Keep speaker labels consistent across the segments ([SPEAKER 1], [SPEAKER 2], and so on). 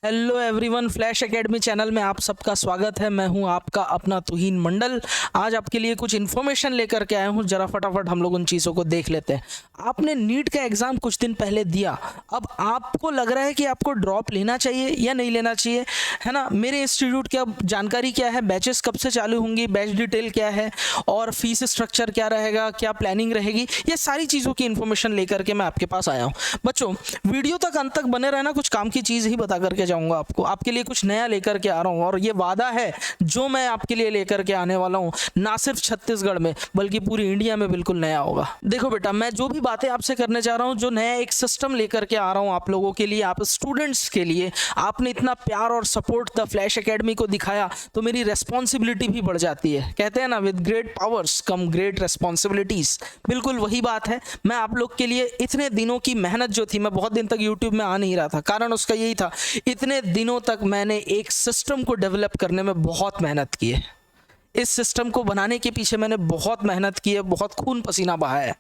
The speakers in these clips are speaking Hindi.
[SPEAKER 1] Hello everyone, flash academy channel में आप सबका स्वागत है। मैं हूं आपका अपना तुहीन मंडल। आज आपके लिए कुछ इन्फॉर्मेशन लेकर के आया हूं। जरा फटाफट हम लोग उन चीज़ों को देख लेते हैं। आपने नीट का एग्ज़ाम कुछ दिन पहले दिया, अब आपको लग रहा है कि आपको ड्रॉप लेना चाहिए या नहीं लेना चाहिए, है ना। मेरे इंस्टीट्यूट की अब जानकारी क्या है, बैचेस कब से चालू होंगी, बैच डिटेल क्या है और फीस स्ट्रक्चर क्या रहेगा, क्या प्लानिंग रहेगी, ये सारी चीज़ों की इन्फॉर्मेशन लेकर के मैं आपके पास आया हूँ। बच्चों, वीडियो तक अंत तक बने रहना, कुछ काम की चीज़ ही बता करके जाऊंगा आपको। आपके लिए कुछ नया लेकर के आ रहा हूं और ये वादा है जो मैं आपके लिए लेकर के आने वाला हूं, ना सिर्फ छत्तीसगढ़ में बल्कि पूरी इंडिया में बिल्कुल नया होगा। देखो बेटा, मैं जो भी बातें आपसे करने जा रहा हूं, जो नया एक सिस्टम लेकर के आ रहा हूं आप लोगों के लिए, आप स्टूडेंट्स के लिए, आपने इतना प्यार और सपोर्ट द फ्लैश एकेडमी को दिखाया तो मेरी रेस्पॉन्सिबिलिटी भी बढ़ जाती है। कहते हैं ना, with great powers come great responsibilities. बिल्कुल वही बात है। मैं आप लोग के लिए इतने दिनों की मेहनत जो थी, मैं बहुत दिन तक यूट्यूब में आ नहीं रहा था, कारण उसका यही था, इतने दिनों तक मैंने एक सिस्टम को डेवलप करने में बहुत मेहनत की है। इस सिस्टम को बनाने के पीछे मैंने बहुत मेहनत की है, बहुत खून पसीना बहाया है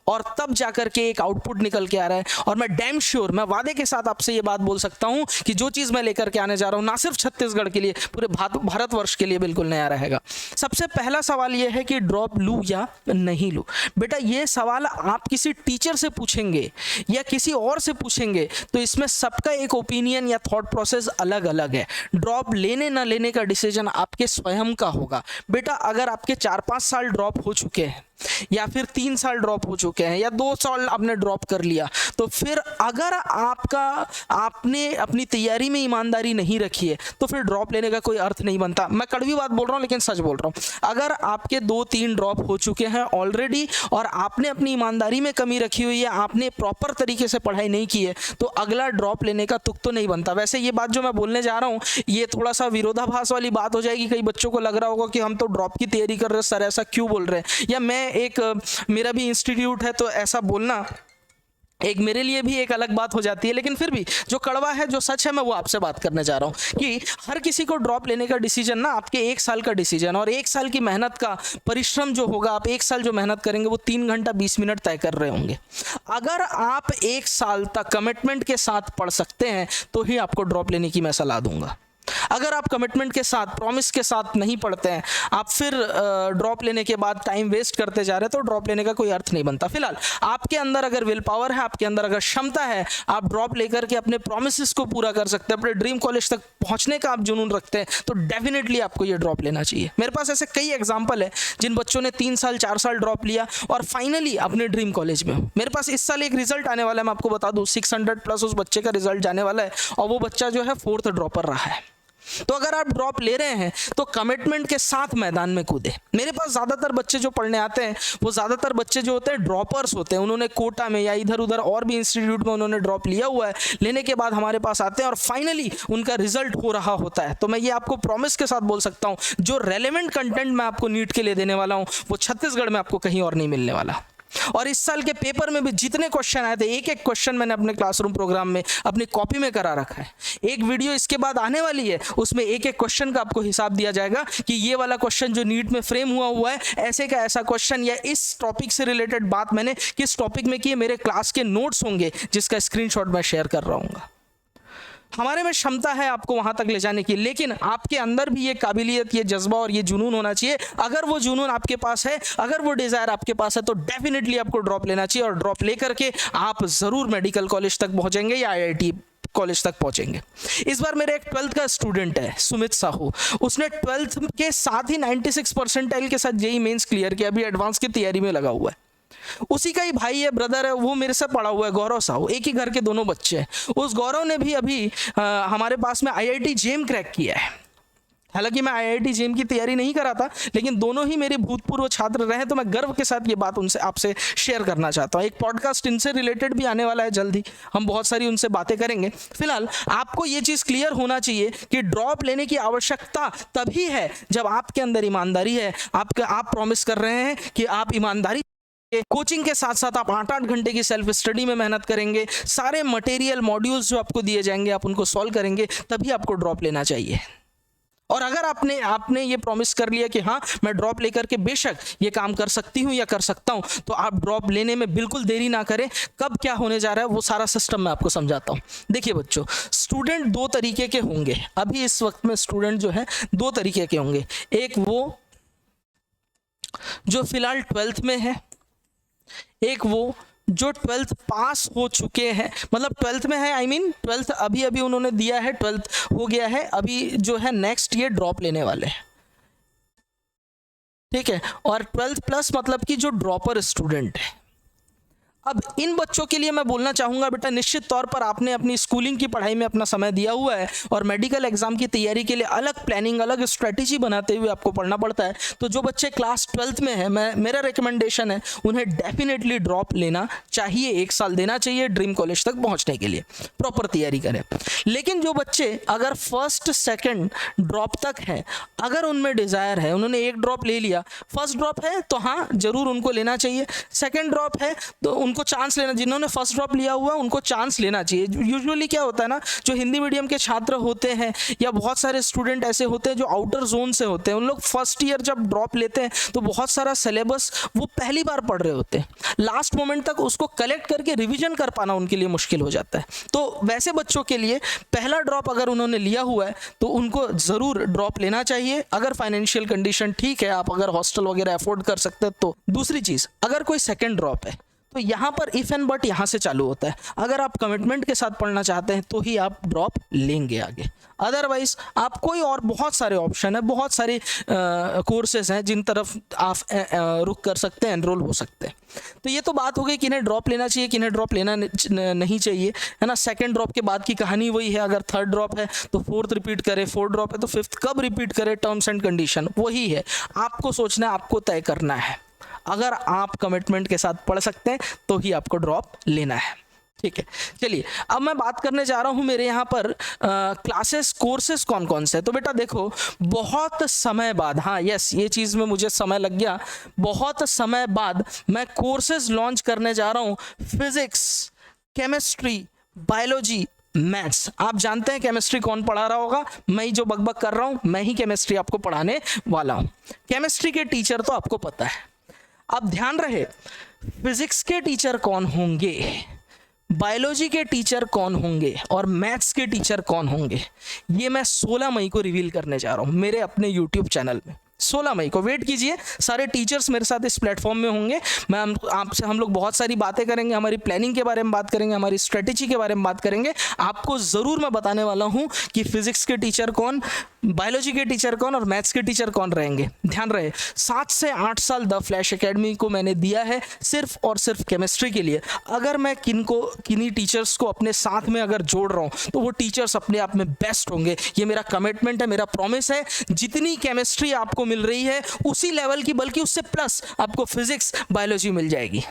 [SPEAKER 1] और तब जाकर के एक आउटपुट निकल के आ रहा है। और मैं डैम श्योर, मैं वादे के साथ आपसे ये बात बोल सकता हूं कि जो चीज़ मैं लेकर के आने जा रहा हूं, ना सिर्फ छत्तीसगढ़ के लिए, पूरे भारतवर्ष के लिए बिल्कुल नया रहेगा। सबसे पहला सवाल ये है कि ड्रॉप लूँ या नहीं लूँ। बेटा, ये सवाल आप किसी टीचर से पूछेंगे या किसी और से पूछेंगे तो इसमें सबका एक ओपिनियन या थॉट प्रोसेस अलग अलग है। ड्रॉप लेने ना लेने का डिसीजन आपके स्वयं का होगा। बेटा, अगर आपके 4-5 साल ड्रॉप हो चुके हैं या फिर 3 साल ड्रॉप हो चुके हैं या 2 साल आपने ड्रॉप कर लिया, तो फिर अगर आपने अपनी तैयारी में ईमानदारी नहीं रखी है तो फिर ड्रॉप लेने का कोई अर्थ नहीं बनता। मैं कड़वी बात बोल रहा हूँ लेकिन सच बोल रहा हूँ। अगर आपके 2-3 ड्रॉप हो चुके हैं ऑलरेडी और आपने अपनी ईमानदारी में कमी रखी हुई है, आपने प्रॉपर तरीके से पढ़ाई नहीं की है, तो अगला ड्रॉप लेने का तुक तो नहीं बनता। वैसे ये बात जो मैं बोलने जा रहा हूँ, ये थोड़ा सा विरोधाभास वाली बात हो जाएगी। कई बच्चों को लग रहा होगा कि हम तो ड्रॉप की तैयारी कर रहे हैं, सर ऐसा क्यों बोल रहे हैं, या मैं मेरा भी इंस्टीट्यूट है तो ऐसा बोलना एक मेरे लिए भी एक अलग बात हो जाती है। लेकिन फिर भी जो कड़वा है, जो सच है, मैं वो आपसे बात करने जा रहा हूँ कि हर किसी को ड्रॉप लेने का डिसीजन ना आपके 1 साल का डिसीजन और 1 साल की मेहनत का परिश्रम जो होगा, आप 1 साल जो मेहनत करेंगे वो 3 घंटा 20 मिनट तय कर रहे होंगे। अगर आप 1 साल तक कमिटमेंट के साथ पढ़ सकते हैं तो ही आपको ड्रॉप लेने की मैं सलाह दूंगा। अगर आप कमिटमेंट के साथ, प्रॉमिस के साथ नहीं पढ़ते हैं, आप फिर ड्रॉप लेने के बाद टाइम वेस्ट करते जा रहे हैं, तो ड्रॉप लेने का कोई अर्थ नहीं बनता। फिलहाल आपके अंदर अगर विल पावर है, आपके अंदर अगर क्षमता है, आप ड्रॉप लेकर के अपने प्रॉमिसेस को पूरा कर सकते हैं, अपने ड्रीम कॉलेज तक पहुंचने का आप जुनून रखते हैं, तो डेफिनेटली आपको ये ड्रॉप लेना चाहिए। मेरे पास ऐसे कई एग्जाम्पल है जिन बच्चों ने 3 साल 4 साल ड्रॉप लिया और फाइनली अपने ड्रीम कॉलेज में। मेरे पास इस साल एक रिजल्ट आने वाला है, मैं आपको बता दूं, 600+ उस बच्चे का रिजल्ट जाने वाला है और वो बच्चा जो है 4th ड्रॉपर रहा है। तो अगर आप ड्रॉप ले रहे हैं तो कमिटमेंट के साथ मैदान में कूदे। मेरे पास ज़्यादातर बच्चे जो पढ़ने आते हैं, वो ज़्यादातर बच्चे जो होते हैं ड्रॉपर्स होते हैं। उन्होंने कोटा में या इधर उधर और भी इंस्टीट्यूट में उन्होंने ड्रॉप लिया हुआ है, लेने के बाद हमारे पास आते हैं और फाइनली उनका रिजल्ट हो रहा होता है। तो मैं ये आपको प्रॉमिस के साथ बोल सकता हूँ, जो रेलेवेंट कंटेंट मैं आपको नीट के लिए देने वाला हूँ वो छत्तीसगढ़ में आपको कहीं और नहीं मिलने वाला। और इस साल के पेपर में भी जितने क्वेश्चन आए थे, एक एक क्वेश्चन मैंने अपने क्लासरूम प्रोग्राम में अपनी कॉपी में करा रखा है। एक वीडियो इसके बाद आने वाली है, उसमें एक एक क्वेश्चन का आपको हिसाब दिया जाएगा कि ये वाला क्वेश्चन जो नीट में फ्रेम हुआ है, ऐसे का ऐसा क्वेश्चन या इस टॉपिक से रिलेटेड बात मैंने किस टॉपिक में की है, मेरे क्लास के नोट्स होंगे जिसका स्क्रीनशॉट मैं शेयर कर रहा हूँ। हमारे में क्षमता है आपको वहां तक ले जाने की, लेकिन आपके अंदर भी ये काबिलियत, ये जज्बा और ये जुनून होना चाहिए। अगर वो जुनून आपके पास है, अगर वो डिजायर आपके पास है, तो डेफिनेटली आपको ड्रॉप लेना चाहिए और ड्रॉप लेकर के आप जरूर मेडिकल कॉलेज तक पहुंचेंगे या IIT कॉलेज तक पहुंचेंगे। इस बार मेरे एक 12th का स्टूडेंट है, सुमित साहू। उसने 12th के साथ ही 96 परसेंटाइल के साथ JEE मेंस क्लियर किया, अभी एडवांस की तैयारी में लगा हुआ है। उसी का ही भाई है, ब्रदर है, वो मेरे से पढ़ा हुआ है, गौरव साहू। एक ही घर के दोनों बच्चे हैं। उस गौरव ने भी अभी हमारे पास में IIT JEM क्रैक किया है। हालांकि मैं IIT JEM की तैयारी नहीं करा था, लेकिन दोनों ही मेरे भूतपूर्व छात्र रहे, तो मैं गर्व के साथ ये बात उनसे आपसे शेयर करना चाहता हूँ। एक पॉडकास्ट इनसे रिलेटेड भी आने वाला है जल्दी, हम बहुत सारी उनसे बातें करेंगे। फिलहाल आपको ये चीज़ क्लियर होना चाहिए कि ड्रॉप लेने की आवश्यकता तभी है जब आपके अंदर ईमानदारी है। आप प्रॉमिस कर रहे हैं कि आप ईमानदारी कोचिंग के साथ साथ आप 8-8 घंटे की सेल्फ स्टडी में मेहनत करेंगे, सारे मटेरियल मॉड्यूल्स जो आपको दिए जाएंगे आप उनको सॉल्व करेंगे, तभी आपको ड्रॉप लेना चाहिए। और अगर आपने ये प्रॉमिस कर लिया कि हाँ मैं ड्रॉप लेकर के बेशक ये काम कर सकती हूँ या कर सकता हूँ, तो आप ड्रॉप लेने में बिल्कुल देरी ना करें। कब क्या होने जा रहा है वो सारा सिस्टम मैं आपको समझाता हूँ। देखिए बच्चों, स्टूडेंट दो तरीके के होंगे। अभी इस वक्त में स्टूडेंट जो है दो तरीके के होंगे। एक वो जो फिलहाल 12th में है, एक वो जो 12th पास हो चुके हैं, मतलब 12th में है, आई मीन 12th अभी अभी उन्होंने दिया है, 12th हो गया है, अभी जो है नेक्स्ट ईयर ड्रॉप लेने वाले हैं, ठीक है। और 12th प्लस मतलब कि जो ड्रॉपर स्टूडेंट है। अब इन बच्चों के लिए मैं बोलना चाहूँगा, बेटा निश्चित तौर पर आपने अपनी स्कूलिंग की पढ़ाई में अपना समय दिया हुआ है और मेडिकल एग्जाम की तैयारी के लिए अलग प्लानिंग, अलग स्ट्रेटेजी बनाते हुए आपको पढ़ना पड़ता है। तो जो बच्चे क्लास 12th में है, मेरा रिकमेंडेशन है उन्हें डेफिनेटली ड्रॉप लेना चाहिए, 1 साल देना चाहिए ड्रीम कॉलेज तक पहुँचने के लिए, प्रॉपर तैयारी करें। लेकिन जो बच्चे अगर फर्स्ट सेकेंड ड्रॉप तक है, अगर उनमें डिज़ायर है, उन्होंने एक ड्रॉप ले लिया, फर्स्ट ड्रॉप है तो हाँ ज़रूर उनको लेना चाहिए, सेकेंड ड्रॉप है तो उनको चांस लेना, जिन्होंने फर्स्ट ड्रॉप लिया हुआ उनको चांस लेना चाहिए। यूजुअली क्या होता है ना, जो हिंदी मीडियम के छात्र होते हैं या बहुत सारे स्टूडेंट ऐसे होते हैं जो आउटर जोन से होते हैं, उन लोग फर्स्ट ईयर जब ड्रॉप लेते हैं तो बहुत सारा सिलेबस वो पहली बार पढ़ रहे होते हैं, लास्ट मोमेंट तक उसको कलेक्ट करके रिवीजन कर पाना उनके लिए मुश्किल हो जाता है। तो वैसे बच्चों के लिए पहला ड्रॉप अगर उन्होंने लिया हुआ है तो उनको ज़रूर ड्रॉप लेना चाहिए, अगर फाइनेंशियल कंडीशन ठीक है, आप अगर हॉस्टल वगैरह अफोर्ड कर सकते हैं तो। दूसरी चीज़, अगर कोई सेकेंड ड्रॉप है तो यहाँ पर इफ़ एंड बट यहाँ से चालू होता है। अगर आप कमिटमेंट के साथ पढ़ना चाहते हैं तो ही आप ड्रॉप लेंगे आगे, अदरवाइज आप कोई और बहुत सारे ऑप्शन है, बहुत सारे कोर्सेज हैं जिन तरफ आप रुक कर सकते हैं, एनरोल हो सकते हैं। तो ये तो बात हो गई कि इन्हें ड्रॉप लेना चाहिए, कि इन्हें ड्रॉप लेना नहीं चाहिए, है ना। सेकंड ड्रॉप के बाद की कहानी वही है, अगर थर्ड ड्रॉप है तो फोर्थ रिपीट करे, फोर्थ ड्रॉप है तो फिफ्थ कब रिपीट करे, टर्म्स एंड कंडीशन वही है, आपको सोचना है, आपको तय करना है। अगर आप कमिटमेंट के साथ पढ़ सकते हैं तो ही आपको ड्रॉप लेना है, ठीक है। चलिए अब मैं बात करने जा रहा हूँ मेरे यहाँ पर क्लासेस कोर्सेज कौन कौन से। तो बेटा देखो, बहुत समय बाद, हाँ यस ये चीज़ में मुझे समय लग गया, बहुत समय बाद मैं कोर्सेज लॉन्च करने जा रहा हूँ, फिजिक्स, केमिस्ट्री, बायोलॉजी, मैथ्स। आप जानते हैं केमिस्ट्री कौन पढ़ा रहा होगा, मैं ही जो बकबक कर रहा हूँ, मैं ही केमिस्ट्री आपको पढ़ाने वाला हूँ। केमिस्ट्री के टीचर तो आपको पता है, अब ध्यान रहे फिजिक्स के टीचर कौन होंगे, बायोलॉजी के टीचर कौन होंगे और मैथ्स के टीचर कौन होंगे, ये मैं 16 मई को रिवील करने जा रहा हूँ मेरे अपने यूट्यूब चैनल में। 16 मई को वेट कीजिए, सारे टीचर्स मेरे साथ इस प्लेटफॉर्म में होंगे। मैं आपसे हम लोग बहुत सारी बातें करेंगे, हमारी प्लानिंग के बारे में बात करेंगे, हमारी स्ट्रेटेजी के बारे में बात करेंगे। आपको ज़रूर मैं बताने वाला हूँ कि फिजिक्स के टीचर कौन, बायोलॉजी के टीचर कौन और मैथ्स के टीचर कौन रहेंगे। ध्यान रहे 7 से 8 साल द फ्लैश एकेडमी को मैंने दिया है सिर्फ और सिर्फ केमिस्ट्री के लिए। अगर मैं किन्हीं टीचर्स को अपने साथ में अगर जोड़ रहा हूँ तो वो टीचर्स अपने आप में बेस्ट होंगे, ये मेरा कमिटमेंट है, मेरा प्रॉमिस है। जितनी केमिस्ट्री आपको मिल रही है उसी लेवल की, बल्कि उससे प्लस आपको फिजिक्स बायोलॉजी मिल जाएगी।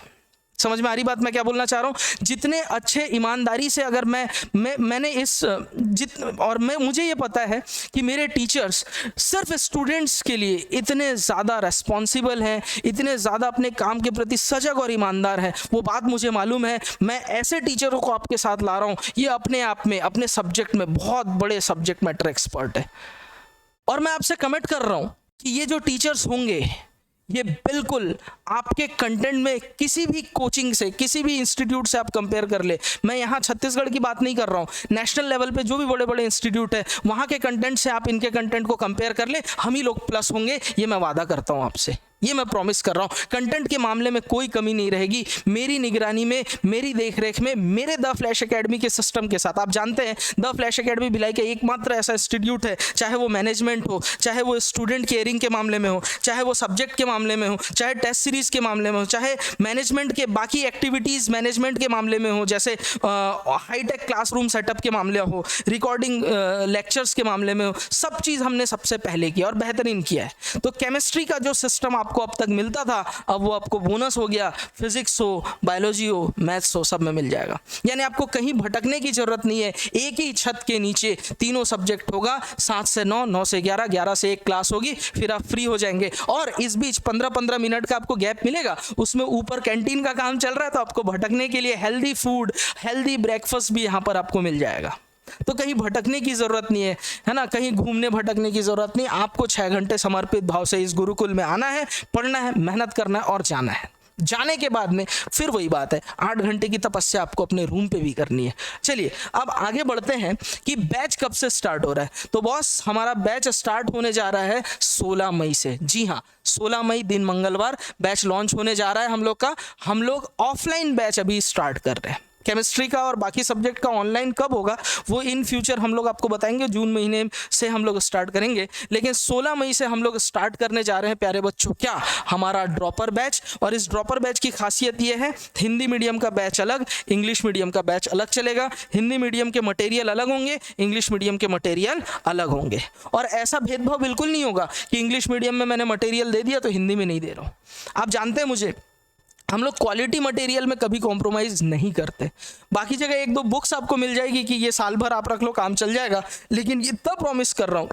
[SPEAKER 1] समझ में आ रही बात मैं क्या बोलना चाह रहा हूँ। जितने अच्छे ईमानदारी से अगर मैंने इस और मुझे ये पता है कि मेरे टीचर्स सिर्फ स्टूडेंट्स के लिए इतने ज़्यादा रेस्पॉन्सिबल हैं, इतने ज़्यादा अपने काम के प्रति सजग और ईमानदार हैं, वो बात मुझे मालूम है। मैं ऐसे टीचरों को आपके साथ ला रहा हूँ, ये अपने आप में अपने सब्जेक्ट में बहुत बड़े सब्जेक्ट मैटर एक्सपर्ट है। और मैं आपसे कमिट कर रहा हूँ कि ये जो टीचर्स होंगे ये बिल्कुल आपके कंटेंट में किसी भी कोचिंग से, किसी भी इंस्टीट्यूट से आप कंपेयर कर ले। मैं यहाँ छत्तीसगढ़ की बात नहीं कर रहा हूँ, नेशनल लेवल पे जो भी बड़े बड़े इंस्टीट्यूट है वहाँ के कंटेंट से आप इनके कंटेंट को कंपेयर कर ले, हम ही लोग प्लस होंगे, ये मैं वादा करता हूँ आपसे, ये मैं प्रॉमिस कर रहा हूँ। कंटेंट के मामले में कोई कमी नहीं रहेगी, मेरी निगरानी में, मेरी देखरेख में, मेरे द फ्लैश एकेडमी के सिस्टम के साथ। आप जानते हैं द फ्लैश एकेडमी भिलाई का एकमात्र ऐसा इंस्टीट्यूट है, चाहे वो मैनेजमेंट हो, चाहे वो स्टूडेंट केयरिंग के मामले में हो, चाहे वो सब्जेक्ट के मामले में हो, चाहे टेस्ट सीरीज के मामले में हो, चाहे मैनेजमेंट के बाकी एक्टिविटीज़ मैनेजमेंट के मामले में हो, जैसे हाईटेक क्लासरूम सेटअप के मामले हो, रिकॉर्डिंग लेक्चर्स के मामले में हो, सब चीज़ हमने सबसे पहले किया और बेहतरीन किया है। तो केमिस्ट्री का जो सिस्टम आपको अब तक मिलता था, अब वो आपको बोनस हो गया, फिजिक्स हो, बायोलॉजी हो, मैथ्स हो, सब में मिल जाएगा। यानी आपको कहीं भटकने की जरूरत नहीं है, एक ही छत के नीचे तीनों सब्जेक्ट होगा, 7 से 9, 9 से 11, 11 से 1 क्लास होगी, फिर आप फ्री हो जाएंगे। और इस बीच 15-15 मिनट का आपको गैप मिलेगा, उसमें ऊपर कैंटीन का काम चल रहा है, तो आपको भटकने के लिए हेल्दी फूड, हेल्दी ब्रेकफास्ट भी यहाँ पर आपको मिल जाएगा। तो कहीं भटकने की ज़रूरत नहीं है ना, कहीं घूमने भटकने की ज़रूरत नहीं। आपको 6 घंटे समर्पित भाव से इस गुरुकुल में आना है, पढ़ना है, मेहनत करना है और जाना है। जाने के बाद में फिर वही बात है, 8 घंटे की तपस्या आपको अपने रूम पे भी करनी है। चलिए अब आगे बढ़ते हैं कि बैच कब से स्टार्ट हो रहा है। तो बॉस हमारा बैच स्टार्ट होने जा रहा है 16 मई से। जी हाँ, 16 मई दिन मंगलवार बैच लॉन्च होने जा रहा है हम लोग का। हम लोग ऑफलाइन बैच अभी स्टार्ट कर रहे हैं। केमिस्ट्री का और बाकी सब्जेक्ट का ऑनलाइन कब होगा वो इन फ्यूचर हम लोग आपको बताएंगे, जून महीने से हम लोग स्टार्ट करेंगे। लेकिन 16 मई से हम लोग स्टार्ट करने जा रहे हैं प्यारे बच्चों, क्या, हमारा ड्रॉपर बैच। और इस ड्रॉपर बैच की खासियत ये है, हिंदी मीडियम का बैच अलग, इंग्लिश मीडियम का बैच अलग चलेगा। हिंदी मीडियम के मटेरियल अलग होंगे, इंग्लिश मीडियम के मटेरियल अलग होंगे। और ऐसा भेदभाव बिल्कुल नहीं होगा कि इंग्लिश मीडियम में मैंने मटेरियल दे दिया तो हिंदी में नहीं दे रहा हूँ। आप जानते हैं मुझे, हम लोग क्वालिटी मटेरियल में कभी कॉम्प्रोमाइज़ नहीं करते। बाकी जगह 1-2 बुक्स आपको मिल जाएगी कि ये साल भर आप रख लो, काम चल जाएगा, लेकिन इतना प्रॉमिस कर रहा हूँ,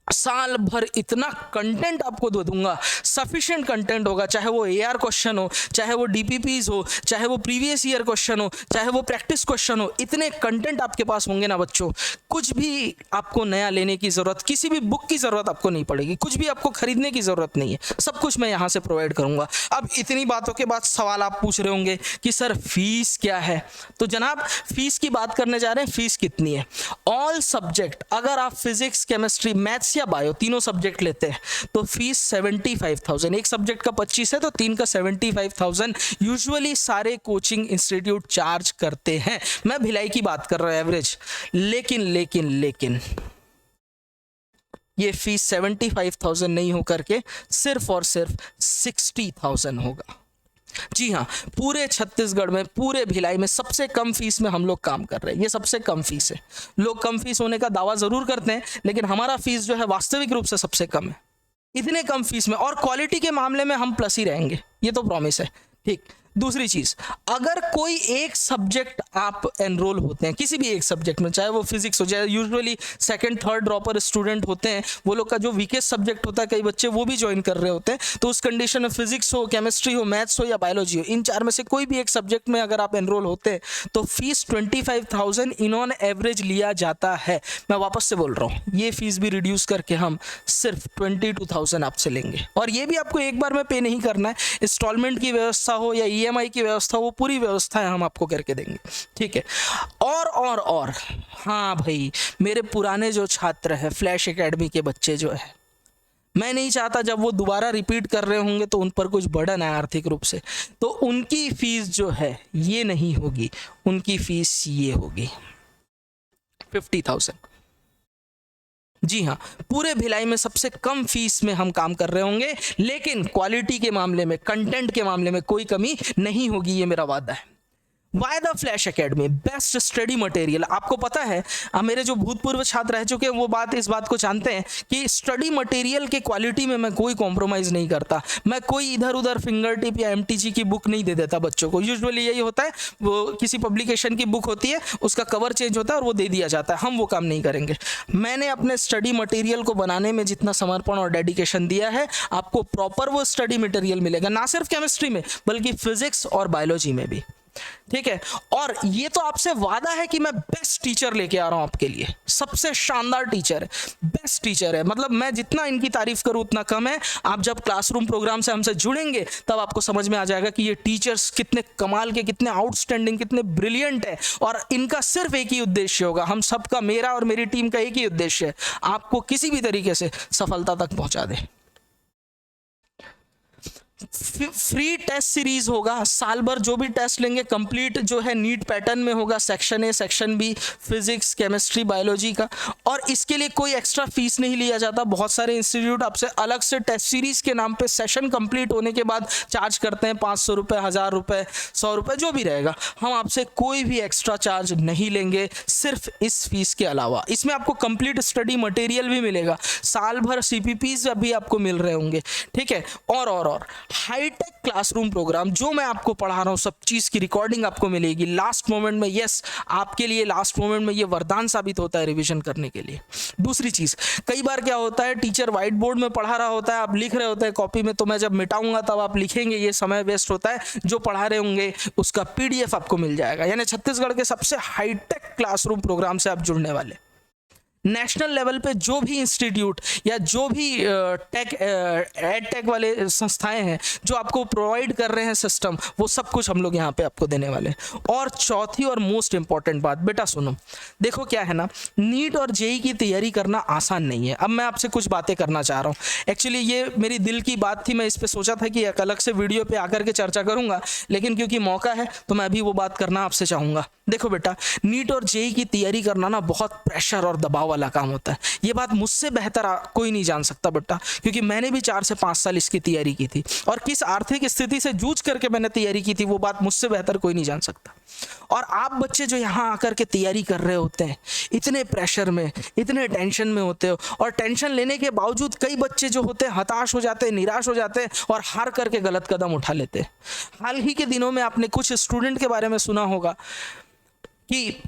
[SPEAKER 1] साल भर इतना कंटेंट आपको दे दूंगा, सफिशिएंट कंटेंट होगा, चाहे वो AR क्वेश्चन हो, चाहे वो DPPs हो, चाहे वो प्रीवियस ईयर क्वेश्चन हो, चाहे वो प्रैक्टिस क्वेश्चन हो। इतने कंटेंट आपके पास होंगे ना बच्चों, कुछ भी आपको नया लेने की ज़रूरत, किसी भी बुक की ज़रूरत आपको नहीं पड़ेगी, कुछ भी आपको खरीदने की ज़रूरत नहीं है, सब कुछ मैं यहाँ से प्रोवाइड करूँगा। अब इतनी बातों के बाद सवाल आप पूछ रहे होंगे कि सर फीस क्या है। तो जनाब फीस की बात करने जा रहे हैं। फीस कितनी है? ऑल सब्जेक्ट, अगर आप फिजिक्स, केमिस्ट्री, मैथ्स या बायो तीनों सब्जेक्ट लेते हैं तो फीस 75,000। एक सब्जेक्ट का 25 है तो 3 का 75,000 यूजुअली सारे कोचिंग इंस्टीट्यूट चार्ज करते हैं। मैं भिलाई की बात कर रहा हूं एवरेज। लेकिन ये फीस 75,000 नहीं होकर के सिर्फ और सिर्फ 60,000 होगा। जी हाँ, पूरे छत्तीसगढ़ में, पूरे भिलाई में सबसे कम फीस में हम लोग काम कर रहे हैं। ये सबसे कम फीस है। लोग कम फीस होने का दावा जरूर करते हैं, लेकिन हमारा फीस जो है वास्तविक रूप से सबसे कम है। इतने कम फीस में और क्वालिटी के मामले में हम प्लस ही रहेंगे, ये तो प्रॉमिस है। ठीक, दूसरी चीज, अगर कोई एक सब्जेक्ट आप एनरोल होते हैं, किसी भी एक सब्जेक्ट में, चाहे वो फिजिक्स हो, चाहे यूजुअली 2nd-3rd ड्रॉपर स्टूडेंट होते हैं, वो लोग का जो वीकेस्ट सब्जेक्ट होता है, कई बच्चे वो भी ज्वाइन कर रहे होते हैं, तो उस कंडीशन में फिजिक्स हो, केमिस्ट्री हो, मैथ्स हो या बायोलॉजी हो, इन 4 में से कोई भी एक सब्जेक्ट में अगर आप एनरोल होते हैं तो फीस 25,000 इन ऑन एवरेज लिया जाता है। मैं वापस से बोल रहा हूँ, ये फीस भी रिड्यूस करके हम सिर्फ 22,000 आपसे लेंगे। और ये भी आपको एक बार में पे नहीं करना है, इंस्टॉलमेंट की व्यवस्था हो या EMI की व्यवस्था, वो पूरी व्यवस्था है हम आपको करके देंगे। ठीक है। और हाँ भाई, मेरे पुराने जो छात्र हैं, फ्लैश एकेडमी के बच्चे जो है, मैं नहीं चाहता जब वो दोबारा रिपीट कर रहे होंगे तो उन पर कुछ बर्डन है आर्थिक रूप से, तो उनकी फीस जो है ये नहीं होगी, उनकी फीस ये होगी 50,000। जी हाँ, पूरे भिलाई में सबसे कम फीस में हम काम कर रहे होंगे, लेकिन क्वालिटी के मामले में, कंटेंट के मामले में कोई कमी नहीं होगी, ये मेरा वादा है। Why the flash academy? Best study material. आपको पता है, मेरे जो भूतपूर्व छात्र रह चुके हैं वो इस बात को जानते हैं कि स्टडी मटेरियल के क्वालिटी में मैं कोई कॉम्प्रोमाइज़ नहीं करता। मैं कोई इधर उधर फिंगर टिप या MTG की बुक नहीं दे देता बच्चों को। यूजुअली यही होता है, वो किसी पब्लिकेशन की बुक होती है, उसका कवर चेंज होता है और वो दे दिया जाता है। हम वो काम नहीं करेंगे। मैंने अपने स्टडी मटेरियल को बनाने में जितना समर्पण और डेडिकेशन दिया है, आपको प्रॉपर वो स्टडी मटेरियल मिलेगा, ना सिर्फ केमिस्ट्री में बल्कि फिजिक्स और बायोलॉजी में भी। ठीक है। और ये तो आपसे वादा है कि मैं बेस्ट टीचर लेके आ रहा हूं आपके लिए, सबसे शानदार टीचर है, बेस्ट टीचर है। मतलब मैं जितना इनकी तारीफ करूं उतना कम है। आप जब क्लासरूम प्रोग्राम से हमसे जुड़ेंगे तब आपको समझ में आ जाएगा कि ये टीचर्स कितने कमाल के, कितने आउटस्टैंडिंग, कितने ब्रिलियंट है। और इनका सिर्फ एक ही उद्देश्य होगा, हम सबका, मेरा और मेरी टीम का एक ही उद्देश्य है, आपको किसी भी तरीके से सफलता तक पहुंचा दे। फ्री टेस्ट सीरीज होगा, साल भर जो भी टेस्ट लेंगे कंप्लीट जो है नीट पैटर्न में होगा, section A, section B, physics, chemistry, biology का। और इसके लिए कोई एक्स्ट्रा फीस नहीं लिया जाता। बहुत सारे इंस्टीट्यूट आपसे अलग से टेस्ट सीरीज के नाम पे सेशन कंप्लीट होने के बाद चार्ज करते हैं, 500 रुपये, 1000 रुपये, 100 रुपये, जो भी रहेगा। हम आपसे कोई भी एक्स्ट्रा चार्ज नहीं लेंगे, सिर्फ इस फीस के अलावा। इसमें आपको कंप्लीट स्टडी मटेरियल भी मिलेगा, साल भर CPPs भी आपको मिल रहे होंगे। ठीक है। और हाईटेक क्लासरूम प्रोग्राम, जो मैं आपको पढ़ा रहा हूँ सब चीज की रिकॉर्डिंग आपको मिलेगी लास्ट मोमेंट में। यस, आपके लिए लास्ट मोमेंट में ये वरदान साबित होता है रिवीजन करने के लिए। दूसरी चीज, कई बार क्या होता है, टीचर व्हाइट बोर्ड में पढ़ा रहा होता है, आप लिख रहे होते हैं कॉपी में, तो मैं जब मिटाऊंगा तब आप लिखेंगे, ये समय वेस्ट होता है। जो पढ़ा रहे होंगे उसका पीडीएफ आपको मिल जाएगा। यानी छत्तीसगढ़ के सबसे हाईटेक क्लासरूम प्रोग्राम से आप जुड़ने वाले। नेशनल लेवल पे जो भी इंस्टीट्यूट या जो भी टेक एड टेक वाले संस्थाएं हैं जो आपको प्रोवाइड कर रहे हैं सिस्टम, वो सब कुछ हम लोग यहाँ पे आपको देने वाले हैं। और चौथी और मोस्ट इंपॉर्टेंट बात, बेटा सुनो, देखो क्या है ना, नीट और जेई की तैयारी करना आसान नहीं है। अब मैं आपसे कुछ बातें करना चाह रहा हूँ। एक्चुअली ये मेरी दिल की बात थी, मैं इस पर सोचा था कि एक अलग से वीडियो पे आकर के चर्चा करूंगा, लेकिन क्योंकि मौका है तो मैं अभी वो बात करना आपसे चाहूँगा। देखो बेटा, नीट और जेई की तैयारी करना ना बहुत प्रेशर और दबाव वाला काम होता है। ये बात मुझसे बेहतर कोई नहीं जान सकता बेटा, क्योंकि मैंने भी 4 से 5 साल इसकी तैयारी की थी, और किस आर्थिक स्थिति से जूझ करके मैंने तैयारी की थी वो बात मुझसे बेहतर कोई नहीं जान सकता। और आप बच्चे जो यहाँ आकर के तैयारी कर रहे होते हैं, इतने प्रेशर में, इतने टेंशन में होते हो, और टेंशन लेने के बावजूद कई बच्चे जो होते हैं हताश हो जाते हैं, निराश हो जाते हैं और हार करके गलत कदम उठा लेते हैं। हाल ही के दिनों में आपने कुछ स्टूडेंट के बारे में सुना होगा कि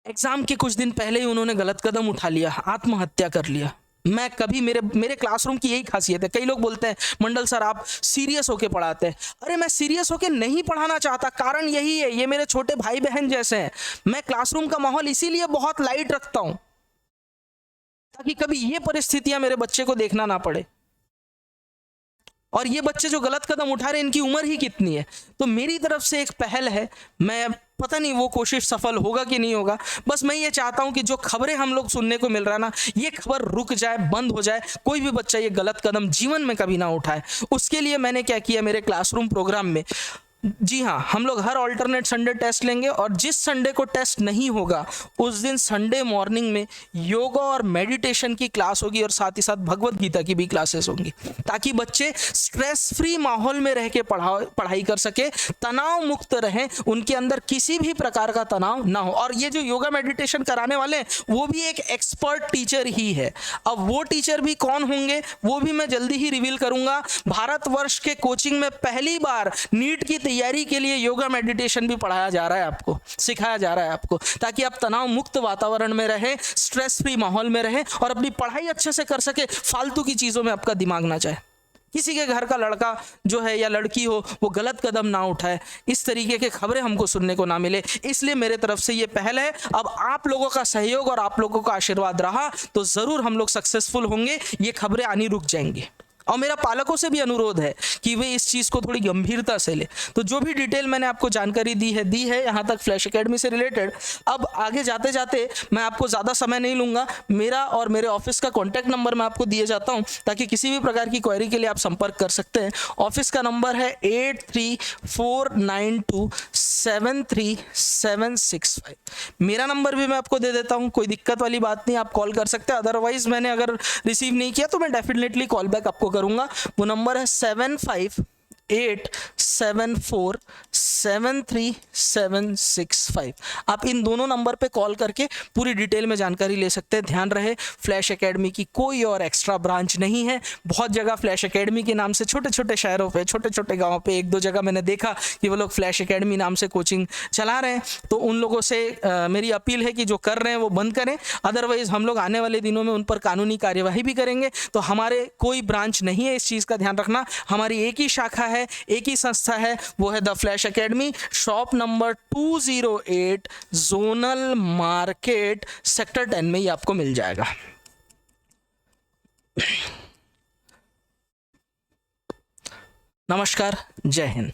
[SPEAKER 1] एग्जाम के कुछ दिन पहले ही उन्होंने गलत कदम उठा लिया, आत्महत्या कर लिया। मैं कभी मेरे क्लासरूम की यही खासियत है। कई लोग बोलते हैं मंडल सर आप सीरियस होके पढ़ाते हैं। अरे मैं सीरियस होके नहीं पढ़ाना चाहता, कारण यही है, ये मेरे छोटे भाई बहन जैसे हैं। मैं क्लासरूम का माहौल इसीलिए बहुत लाइट रखता हूं ताकि कभी ये परिस्थितियां मेरे बच्चे को देखना ना पड़े। और ये बच्चे जो गलत कदम उठा रहे हैं, इनकी उम्र ही कितनी है। तो मेरी तरफ से एक पहल है, मैं पता नहीं वो कोशिश सफल होगा कि नहीं होगा, बस मैं ये चाहता हूं कि जो खबरें हम लोग सुनने को मिल रहा है ना, ये खबर रुक जाए, बंद हो जाए, कोई भी बच्चा ये गलत कदम जीवन में कभी ना उठाए। उसके लिए मैंने क्या किया, मेरे क्लासरूम प्रोग्राम में, जी हाँ, हम लोग हर ऑल्टरनेट संडे टेस्ट लेंगे, और जिस संडे को टेस्ट नहीं होगा उस दिन संडे मॉर्निंग में योगा और मेडिटेशन की क्लास होगी, और साथ ही साथ भगवत गीता की भी क्लासेस होंगी, ताकि बच्चे स्ट्रेस फ्री माहौल में रह के पढ़ाई कर सके, तनाव मुक्त रहें, उनके अंदर किसी भी प्रकार का तनाव ना हो। और ये जो योगा मेडिटेशन कराने वाले हैं वो भी एक एक्सपर्ट टीचर ही है। अब वो टीचर भी कौन होंगे वो भी मैं जल्दी ही रिवील करूंगा। भारतवर्ष के कोचिंग में पहली बार नीट की तैयारी के लिए योगा मेडिटेशन भी पढ़ाया जा रहा है, आपको सिखाया जा रहा है आपको, ताकि आप तनाव मुक्त वातावरण में रहें, स्ट्रेस फ्री माहौल में रहें और अपनी पढ़ाई अच्छे से कर सके, फालतू की चीजों में आपका दिमाग ना जाए। किसी के घर का लड़का जो है या लड़की हो वो गलत कदम ना उठाए, इस तरीके के खबरें हमको सुनने को ना मिले, इसलिए मेरे तरफ से ये पहल है। अब आप लोगों का सहयोग और आप लोगों का आशीर्वाद रहा तो जरूर हम लोग सक्सेसफुल होंगे, ये खबरें आनी रुक जाएंगी। और मेरा पालकों से भी अनुरोध है कि वे इस चीज़ को थोड़ी गंभीरता से ले। तो जो भी डिटेल मैंने आपको जानकारी दी है यहाँ तक फ्लैश एकेडमी से रिलेटेड। अब आगे जाते जाते मैं आपको ज़्यादा समय नहीं लूँगा, मेरा और मेरे ऑफिस का कॉन्टैक्ट नंबर मैं आपको दिए जाता हूँ, ताकि किसी भी प्रकार की क्वेरी के लिए आप संपर्क कर सकते हैं। ऑफिस का नंबर है 8349273765। मेरा नंबर भी मैं आपको दे देता हूँ, कोई दिक्कत वाली बात नहीं, आप कॉल कर सकते हैं। अदरवाइज मैंने अगर रिसीव नहीं किया तो मैं डेफिनेटली कॉल बैक आपको करूंगा। वो नंबर है 7587473765। आप इन दोनों नंबर पे कॉल करके पूरी डिटेल में जानकारी ले सकते हैं। ध्यान रहे, फ्लैश एकेडमी की कोई और एक्स्ट्रा ब्रांच नहीं है। बहुत जगह फ्लैश एकेडमी के नाम से छोटे छोटे शहरों पे, छोटे छोटे गांवों पे 1-2 जगह मैंने देखा कि वो लोग फ्लैश एकेडमी नाम से कोचिंग चला रहे हैं। तो उन लोगों से मेरी अपील है कि जो कर रहे हैं वो बंद करें, अदरवाइज हम लोग आने वाले दिनों में उन पर कानूनी कार्यवाही भी करेंगे। तो हमारे कोई ब्रांच नहीं है, इस चीज़ का ध्यान रखना। हमारी एक ही शाखा है, एक ही संस्था है, वो है the flash academy, shop number 208, zonal market, sector 10 में ही आपको मिल जाएगा। नमस्कार, जय हिंद।